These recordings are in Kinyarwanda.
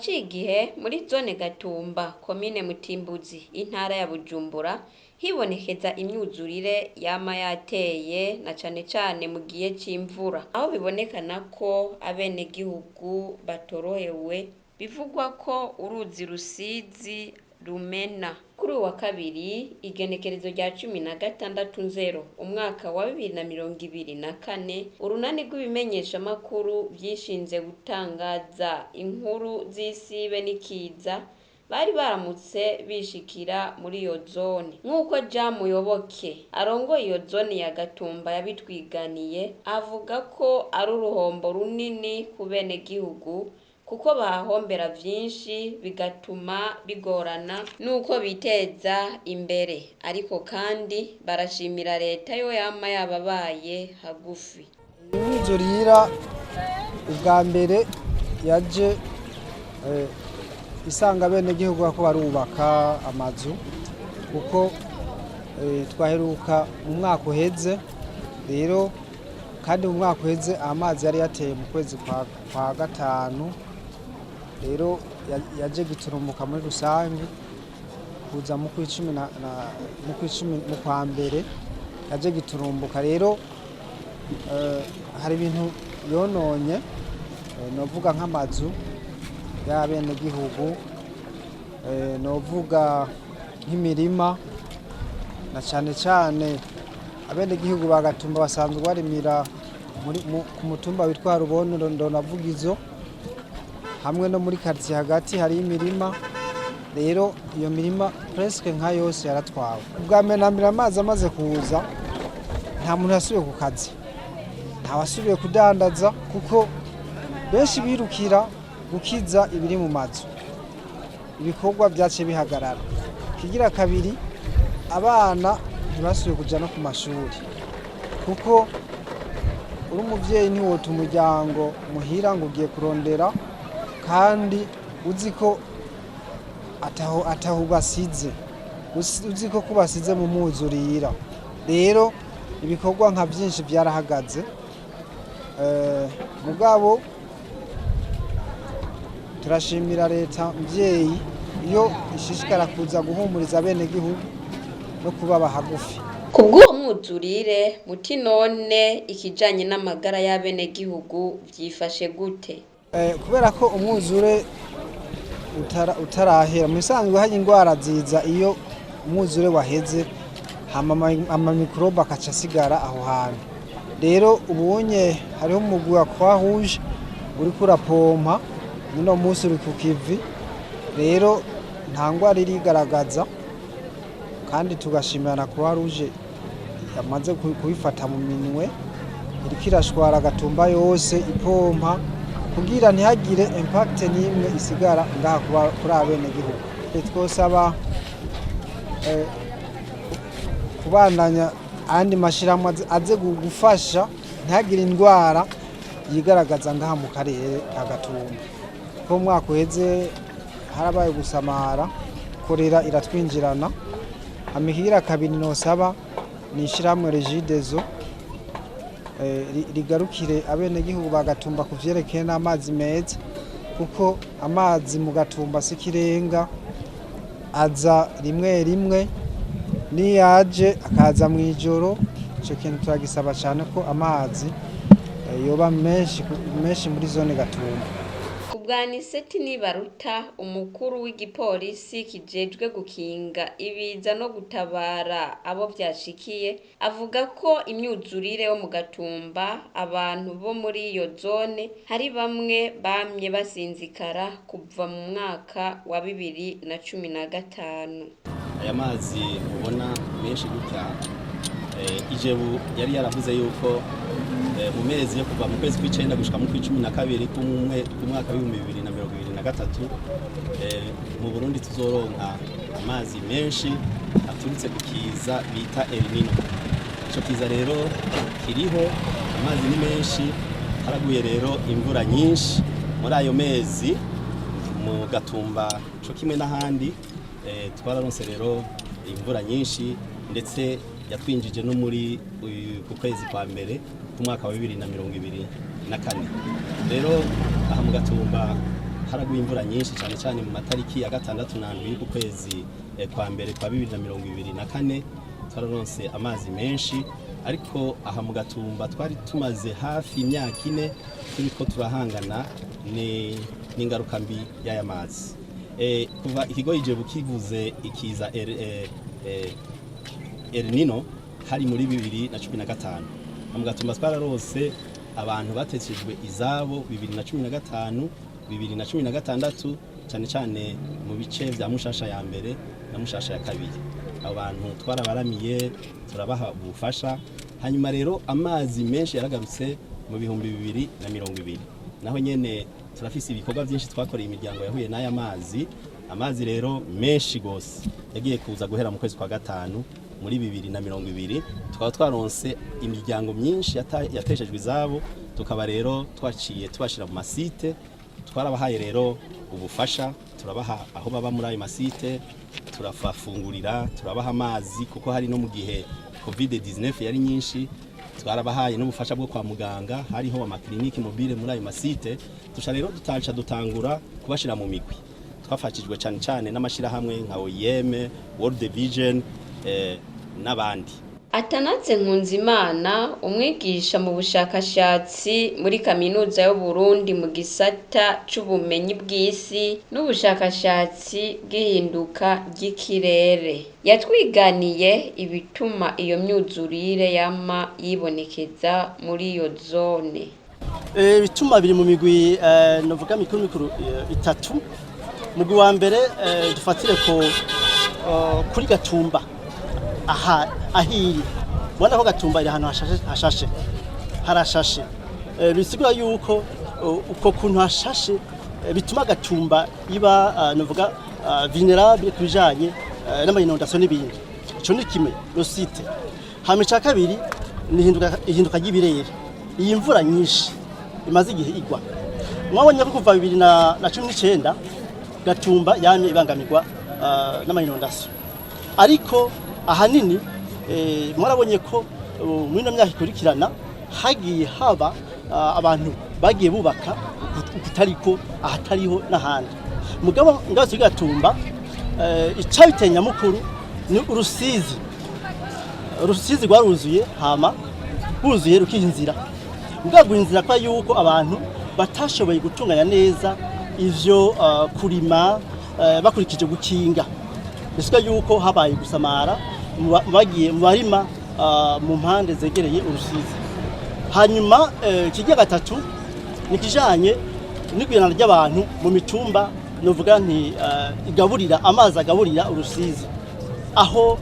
haraciye igihe muri zone Gatumba komine Mutimbuzi intara ya Bujumbura hibonekeza imyuzurire yama yateye na cane cane mu gihe c'imvura, aho bibonekana ko abenegihugu batorohewe, bivugwa ko uruzi Rusizi rumena. Kuri uwa kabiri igenekerezo rya 16/0 umwaka wa 2024 urunani rw'ibimenyesha makuru vyishinze gutangaza inkuru z'isibe n'ikiza bari baramutse bishikira muri iyo zone. Nk'uko Muyoboke arongoye iyo zone ya Gatumba yabitwiganiye, avuga ko ari uruhombo runini ku benegihugu kuko bahombera vyinshi bigatuma bigorana nuko biteza imbere, ariko kandi barashimira leta yo yama yababaye hagufi. Imyuzurira ubwa mbere yaje isanga abenegihugu ko barubaka amazu kuko twaheruka mu mwaka uheze, rero kandi mu mwaka uheze amazi yari yateye mu kwezi kwa gatanu, rero yaje giturumuka muri rusange kuza mu kwa mbere yaje giturumbuka. Rero hari ibintu yononye, novuga nk'amazu y'abenegihugu, novuga nk'imirima, na cane cane abenegihugu ba Gatumba basanzwe barimira ku mutumba witwa Rubondo Ndonavugizo, hamwe no muri quartier hagati hari imirima. Rero iyo mirima presque nka yose yaratwawe. Ubwa mbere nambira amazi amaze kuza nta muntu yasubiye ku kazi, nta wasubiye kudandaza kuko benshi birukira gukiza ibiri mu mazu, ibikorwa byace bihagarara. Kigira kabiri, abana ntibasubiye kuja no ku mashuri kuko uri umuvyeyi ntiwota umuryango muhira ngo ugiye kurondera kandi uzi ko ataho basize, uzi ko kubasize mu muzurira. Rero ibikorwa nka byinshi byarahagaze, mugabo turashimira leta mvyeyi iyo ishishikara kuza guhumuriza abenegihugu no kubaba hagufi. Kubw'uwo mwuzurire muti none ikijanye n'amagara y'abenegihugu vyifashe gute? Kubera ko umwuzure utarahera, mu bisanzwe hari indwara ziza iyo umwuzure waheze, ama mikrobe akaca asigara aho hantu. Rero ubunye hariho umugwi wa Croix-Rouge uriko urapompa, uno munsi uri ku kivi, rero nta ndwara irigaragaza, kandi tugashimira na Croix-Rouge yamaze kubifata mu minwe, iriko irashwara Gatumba yose ipompa kugira ntihagire impact n'imwe isigara ngaha kuri abenegihugu. Twosaba kubandanya andi mashirahamwe aze gufasha ntihagire indwara yigaragaza ngaha mu karere ka Gatumba, ko mwaka uheze harabaye gusamara, korera iratwinjirana. Amikira kabiri nosaba ni ishirahamwe Regidezo rigarukire abenegihugu ba Gatumba kuvyerekeye n'amazi meza, kuko amazi mu Gatumba sikirenga, aza rimwe rimwe, niyaje akaza mwijoro. Ico kintu turagisaba cyane ko amazi yoba menshi muri zone Gatumba. Kubwaniseti Nibaruta umukuru w'igipolisi kijejwe gukinga ibiza no gutabara abo vyashikiye, avuga ko imyuzurire yo mu Gatumba abantu bo muri iyo zone hari bamwe bamye basinzikara kuva mu mwaka wa 2015. Aya mazi ubona menshi gutya Ijebu yari yaravuze yuko mu mezi yo kuva mu kwezi kw'icenda gushika mu kw'icumi kumwaka wa 2023 mu Burundi tuzoronka amazi menshi aturutse kukiza bita El Nino. Ico kiza rero kiriho, amazi ni menshi, haraguye rero imvura nyinshi muri ayo mezi mu Gatumba co kimwe n'ahandi. Twararonse rero imvura nyinshi ndetse yatwinjije no muri ku kwezi kwa mbere ku mwaka wa 2024. Rero aha mu Gatumba haraguye imvura nyinshi cyane cyane mu matariki ya 6 na 7 y'uku kwezi kwa mbere kwa 2024 twararonse amazi menshi, ariko aha mu Gatumba twari tumaze hafi imyaka 4 turiko turahangana n'ingaruka mbi y'aya mazi. Kuva ikigo Ijebu kivuze ikiza El Nino hari muri 2015, mu Gatumba twararose abantu bateshejwe izabo 2015 2016 cyane cyane mu bice vya Mushasha ya mbere na Mushasha ya kabiri. Abantu twarabaramiye turabaha ubufasha, hanyuma rero amazi menshi yaragarutse mu 2020. Naho nyene turafise ibikorwa byinshi twakoreye imiryango yahuye n'aya amazi rero menshi gose yagiye kuza guhera mu kwezi kwa 5 muri 2020. Tukaba twaronse imiryango myinshi yateshejwe izabo, tukaba rero twaciye tubashira mu masite, twarabahaye rero ubufasha, turabaha aho baba muri ayo masite, turafafungurira, turabaha amazi kuko hari no mu gihe COVID-19 yari nyinshi, twarabahaye n'ubufasha bwo kwa muganga, hariho amakliniki mobile muri ayo masite. Tusha rero dutangura kubashira mu migwi, twafashijwe cyane cyane n'amashirahamwe nka OIM, World Vision n'abandi. Atanatse Nkunzimana, umwigisha mu bushakashatsi muri kaminuza y'u Burundi mu gisata c'ubumenyi bw'isi n'ubushakashatsi bw'ihinduka ry'ikirere, yatwiganiye ibituma iyo myuzurire yama yibonekeza muri iyo zone. Bituma biri mu migwi novuga mikuru itatu. Mugwi wa mbere dufatire ko kuri Gatumba, ahiri ubona ko Gatumba iri ahantu hashashe harashashe, bisigura yuko uko kuntu hashashe bituma Gatumba iba novuga vulnerable kubijanye n'amayinondation n'ibindi. Ico ni kimwe site. Hamica kabiri ni ihinduka ry'ibirere, iyi mvura nyinshi imaze igihe igwa. Mwabonye ko kuva 2019 Gatumba yamye ibangamirwa n'amayinondation, ariko ahanini mwarabonye ko muri no myaka ikurikirana hagiye haba abantu bagiye bubaka kutariko ahatariho n'ahandi. Mugabo ngazo Gatumba icabitenya mukuru ni urusizi rwaruzuye, hama buzuye rukihinzira. Mugabo inzira kwa yuko abantu batashoboye gutunganya neza ivyo kurima bakurikije gukinga, bisika yuko habaye gusamara bagiye mu barima mu mpande zegereye urusizi. Hanyuma kijya gatatu nikijanye n'igwirana ry'abantu mu mitumba, novuga nti igaburira amazi agaburira urusizi, aho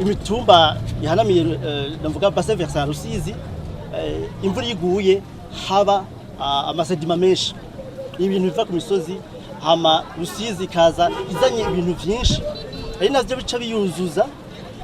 imitumba yahanamiye novuga bassin versant rusizi, imvura iguye haba amasedima menshi, ibintu biva ku misozi, hama rusizi kaza izanye ibintu byinshi, ari navyo bica biyuzuza.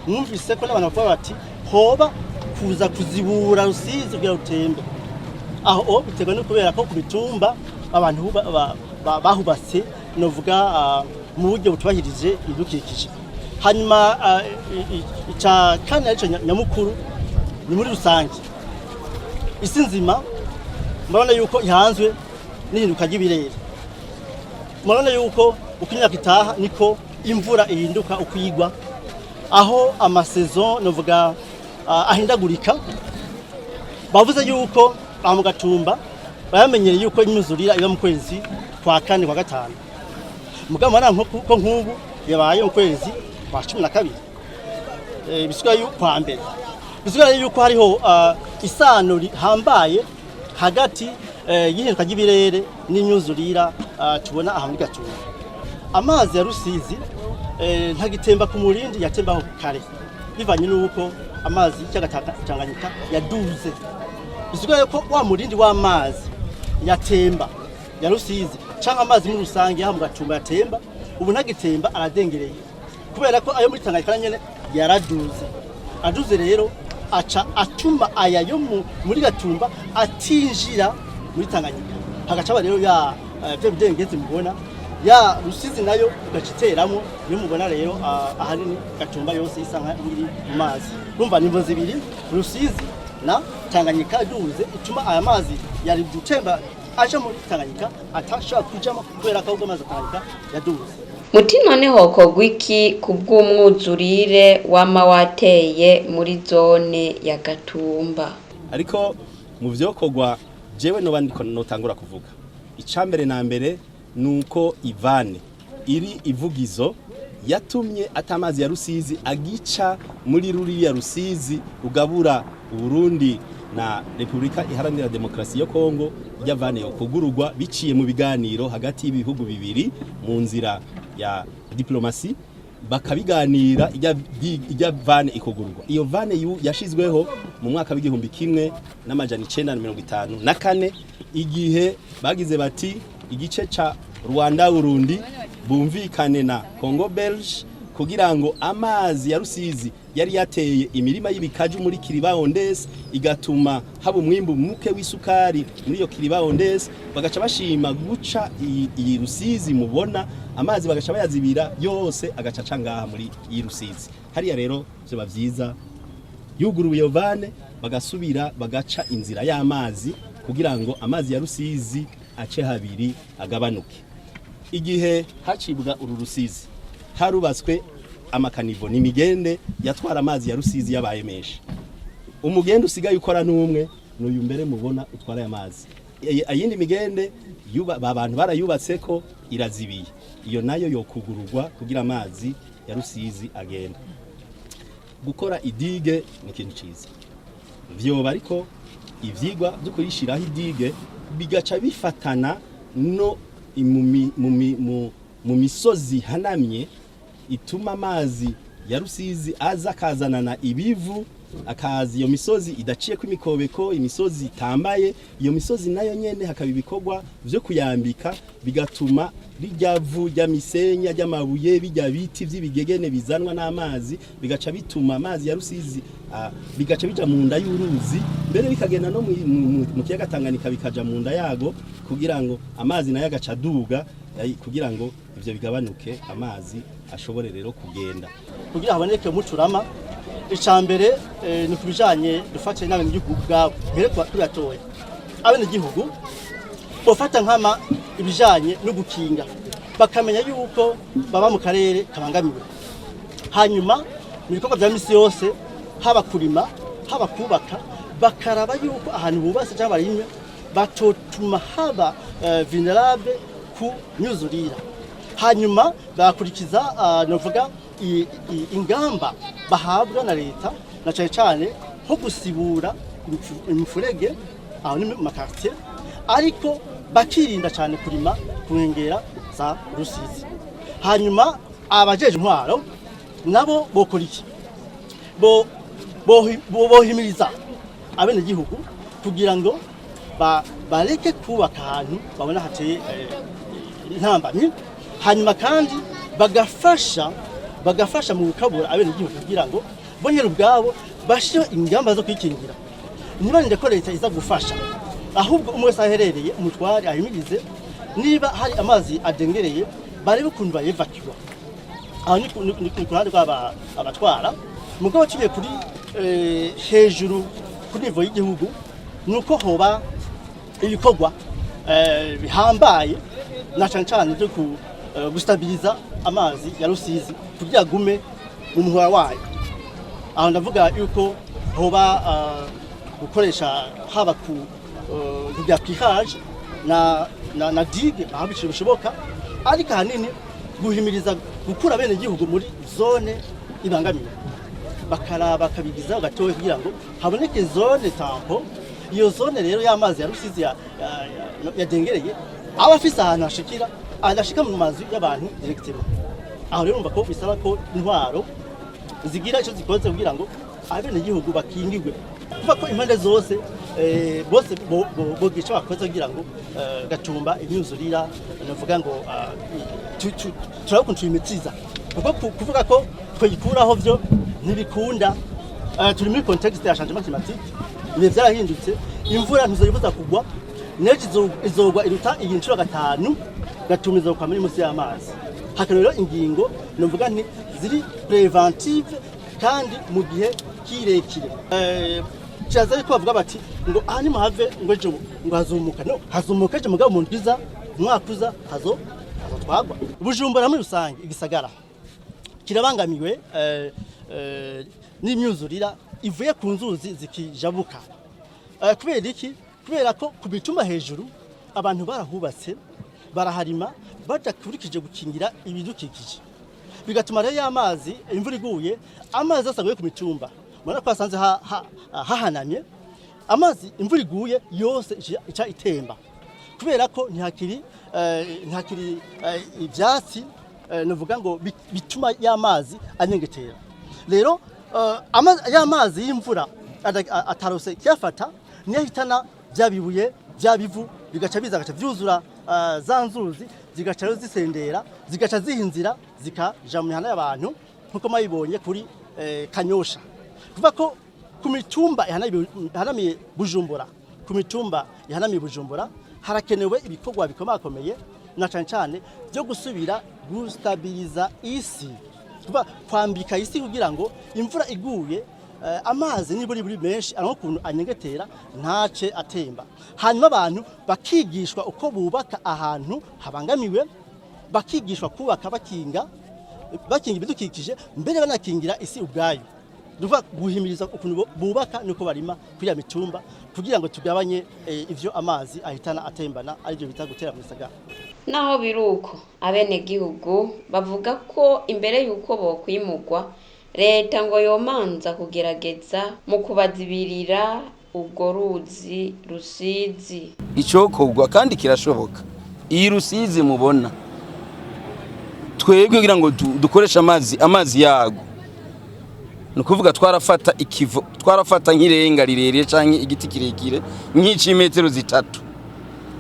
Mwumvise ko n'abantu bavuga bati hoba kuza kuzibura rusizi kugira utembe, aho biterwa no kubera ko ku bitumba abantu bahubatse novuga mu buryo butubahirije ibidukikije. Hanyuma ica kandi arico nyamukuru ni muri rusange isi nzima murabona yuko ihanzwe n'ihinduka ry'ibirere. Murabona yuko uko imyaka itaha niko imvura ihinduka ukwigwa, aho amasaison novuga ahindagurika. Bavuze yuko mu Gatumba bayamenyereye yuko imyuzurira iba mu kwezi kwa 4 kwa 5, mugabo ko nk'ubu yabaye mu kwezi kwa 12. Bisigaye yuko kwa mbere, bisigaye yuko hariho isano rihambaye hagati y'ihinduka ry'ibirere n'imyuzurira tubona aha muri Gatumba. Amazi ya rusizi ntagitemba ku murindi, yatembaho kare bivanye n'uko amazi y'Tanganyika yaduze. Bisigaye ko wa murindi w'amazi yatemba ya rusizi canke amazi muri rusange aha mu Gatumba yatemba, ubu ntagitemba aradengereye kubera ko ayo muri Tanganyika nyene yaraduze rero aca atuma aya yo muri Gatumba atinjira muri Tanganyika, hagaca rero ya byo bidengeze mubona ya rusizi nayo gaciteramo. Iyo mubona rero ahanini Gatumba yose isanka iri mu mazi, urumva nimbo zibiri rusizi na Tanganyika duze ituma aya mazi yari gutemba aje muri Tanganyika atashaka kujamo kubera ko amazi Tanganyika yaduze. Muti none hokorwa iki kubw'umwuzurire wama wateye muri zone ya Gatumba? Ariko mu vyokorwa jewe no bandiko notangura kuvuga icambere na mbere nuko ivane iri ivugizo yatumye atamazi ya Rusizi agica muri ruriya Rusizi ugabura Burundi na Republika Iharanira Demokrasi yo Kongo yavane yo kugururwa biciye mu biganiro hagati y'ibihugu bibiri mu nzira ya diplomasi bakabiganira ijya vane ikugururwa. Iyo vane yashizweho mu mwaka w'igihumbi kimwe n'amajana 954 igihe bagize bati igice ca Rwanda Burundi bumvikane na Congo Belge kugira ngo amazi ya Rusizi yari yateye imirima y'ibikaju muri Kiribaondesi igatuma haba umwimbu muke w'isukari muri iyo Kiribaondesi bagaca bashima guca iyi Rusizi mubona amazi bagaca bayazibira yose agacaca ngaha muri iyi Rusizi. Hariya rero byo bavyiza yuguruye iyo vane bagasubira bagaca inzira y'amazi kugira ngo amazi ya Rusizi ace habiri agabanuke. Igihe hacibwa uru Rusizi harubatswe amakanivo n'imigende yatwara amazi ya Rusizi yabaye menshi. Umugende usigaye ukora n'umwe n'uyu mbere mubona utwara amazi. Ayindi migende abantu barayubatse ko irazibiye. Iyo nayo yokugururwa kugira amazi ya Rusizi agenda. Gukora idige ni kintu ciza. Vyoba ariko ivyigwa byo kurishiraho idige bigaca bifatana no mu misozi hanamye ituma amazi ya Rusizi aza kazanana ibivu akazi iyo misozi idaciye ku imikobeko imisozi itambaye iyo misozi nayo nyene hakabibikorwa byo kuyambika bigatuma rijyavu rya misenya ry'amabuye bijya biti vy'ibigegene bizanwa n'amazi bigaca bituma amazi ya Rusizi bigaca bija mu nda y'uruzi mbere bikagenda no mu kiyaga Tanganyika bikaja mu nda yago kugira ngo amazi nayo agaca duga kugira ngo ivyo bigabanuke amazi ashobore rero kugenda kugira haboneke umucurama. Icambere ni kubijanye dufatanye n'abene gihugu bwabo mbere kwa turatoye abene gihugu bofata nkama ibijanye no gukinga bakamenya yuko baba mu karere kabangamiwe hanyuma mu bikorwa bya misi yose haba kurima haba kubaka bakaraba yuko ahantu bubase cyangwa barimye batotuma haba vulnerable ku myuzurira hanyuma bakurikiza novuga ingamba bahabwa na leta na cyane nko gusibura imifurege aho ni mu makartier ariko bakirinda cyane kurima kunkengera za Rusizi. Hanyuma abajeje intwaro nabo bokora iki bohimiriza abene gihugu kugira ngo bareke kubaka ahantu babona hateye intambamyi hanyuma kandi bagafasha mu gukabura abene gihugu kugira ngo bonyere ubwabo bashire ingamba zo kwikingira. Niba ko leta iza gufasha ahubwo umwe wese aherereye umutware ahimirize niba hari amazi adengereye barebe ukuntu bayevakiwa aho ni kuruhande abatwara mugabo kigiye kuri hejuru kuri nivo y'igihugu nuko hoba ibikorwa bihambaye na cyane byo gustabiliza amazi ya Rusizi kugira gume mu muhora wayo. Aho ndavuga yuko hoba gukoresha haba ku bya pihage na digue aho bishoboka ariko hanini guhimiriza gukura bene gihugu muri zone ibangamiye bakaraba kabigiza gatowe kugira ngo haboneke zone tampo. Iyo zone rero y'amazi ya Rusizi yadengereye abafise ahantu hashikira adashika mu mazi y'abantu directement. Aho rero umva ko bisaba ko intwaro zigira ico zikoze kugira ngo abene gihugu bakingirwe kuva ko impande zose bose bogica bakoze kugira ngo Gatumba imyuzurira navuga ngo turakuntu imitiza kuko kuvuga ko twikuraho byo ntibikunda. Turi muri context ya changement climatique ibe byarahindutse imvura ntizoyibuza kugwa nejo izogwa iruta iyi ncuro gatanu Gatumba kwa muri musi y'amazi. Hakarero ingingo navuga nti ziri preventive kandi mu gihe kirekire cyaza ariko bavuga bati ngo aha ni muhave ngo ejo ngo hazumuka no hazumuka ejo mugabo mu ndwiza umwakuza twagwa Bujumbura muri rusange igisagara kirabangamiwe n'imyuzurira ivuye ku nzuzi zikijabuka kubera iki kubera ko ku bituma hejuru abantu barahubatse baraharima badakurikije gukingira ibidukikije bigatuma rero y'amazi imvura iguye amazi asaguye ku mitumba mwana ko asanze hahanamye amazi imvura iguye yose ica itemba kubera ko ntihakiri ibyatsi nuvuga ngo bituma y'amazi anyengetera rero y'amazi y'imvura atarose kiyafata niyo hitana byabibuye byabivu bigaca biza gaca byuzura za nzuzi zigaca zisendera zigaca zihinzira zikaja mu mihana y'abantu nkuko mayibonye kuri Kanyosha kuva ko ku mitumba ihanamiye Bujumbura ku mitumba ihanamiye Bujumbura harakenewe ibikorwa bikomakomeye na cyane byo gusubira gustabiliza isi kwambika isi kugira ngo imvura iguye amazi niburi menshi ariko kuntu anyengetera ntace atemba hanyuma abantu bakigishwa uko bubaka ahantu habangamiwe bakigishwa kubaka bakinga ibidukikije mbere banakingira isi ubwayo duva guhimiriza ukuntu bubaka nuko barima kuri mitumba kugira ngo tugabanye ivyo amazi ahitana atembana ari byo bita gutera mu gisagara naho biruko abene gihugu bavuga ko imbere yuko bokwimugwa leta ngo yomanza kugerageza mu kubazibirira ubwo ruzi Rusizi icokogwa kandi kirashoboka iyi Rusizi mubona twebwe kugira ngo dukoresha amazi yago nukuvuga twarafata nk'irenga rirerire canke igiti kirekire nk'icimetero 3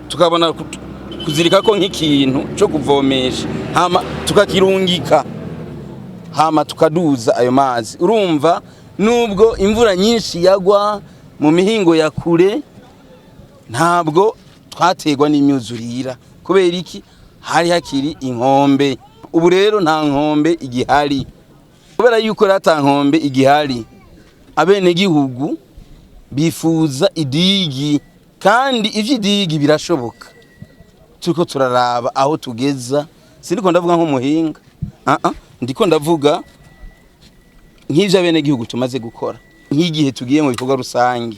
tukabona kuzirika ko nk'ikintu cyo kuvomesha hama tukakirungika hama tukaduza ayo mazi urumva nubwo imvura nyinshi yagwa mu mihingo ya kure ntabwo twategwa n'imyuzurira kubera iki hari hakiri inkombe ubu rero nta nkombe igihari kubera yuko rata nkombe igihari abene gihugu bifuza idigi kandi ivy'idigi birashoboka turiko turaraba aho tugeza sindiko ndavuga nko muhinga ndiko ndavuga nk'ivyo abene gihugu tumaze gukora nk'igihe tugiye mu bikorwa rusange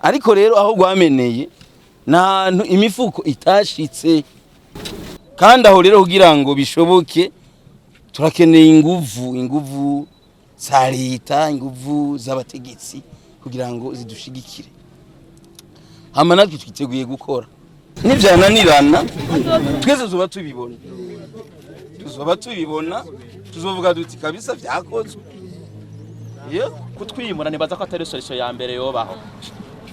ariko rero aho gwameneye nantu imifuko itashitse kandi aho rero kugira ngo bishoboke turakeneye inguvu za leta inguvu z'abategetsi kugira ngo zidushigikire hama natwe twiteguye gukora nivyananirana twese tuzoba tubibona tuzovuga duti kabisa vyakozwe kutwimura nibaza ko atari solution ya mbere yobaho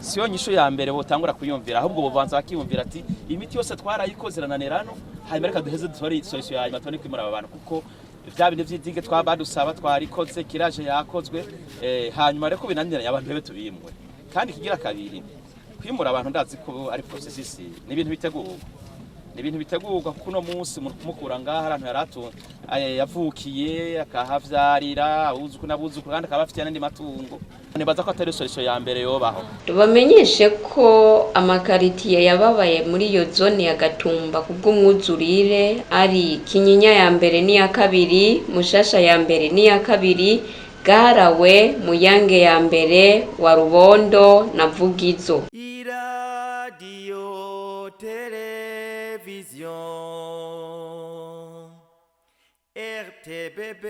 siyo nyisho ya mbere botangura kuyumvira ahubwo bobanza bakiyumvira ati imiti yose twarayikoze rananirano hanyuma reka duheze dusore solution ya nyuma tone kwimura abantu kuko vya bindi vy'idige twabadusaba twarikoze kiraje yakozwe hanyuma reko binaniranye abantu bebe tubimwe kandi kigira kabiri kwimura abantu ndazi ko ari process ni ibintu bitegurwa kuno munsi mukura ngaha arantu yaratu yavukiye akahavyarira uzuku nabuzuku kandi akabafitiye n'andi matungo nibaza ko atari solution ya mbere yobaho tubamenyeshe ko amakaritiye yababaye muri iyo zone ya Gatumba kubw'umwuzurire ari Kinyinya ya mbere n'iya kabiri Mushasha ya mbere n'iya kabiri Garawe Muyange ya mbere wa Rubondo na Vugizo Radio Television RTBB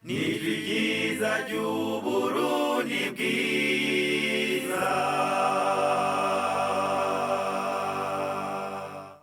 Nijwi ryiza ry'Uburundi bwiza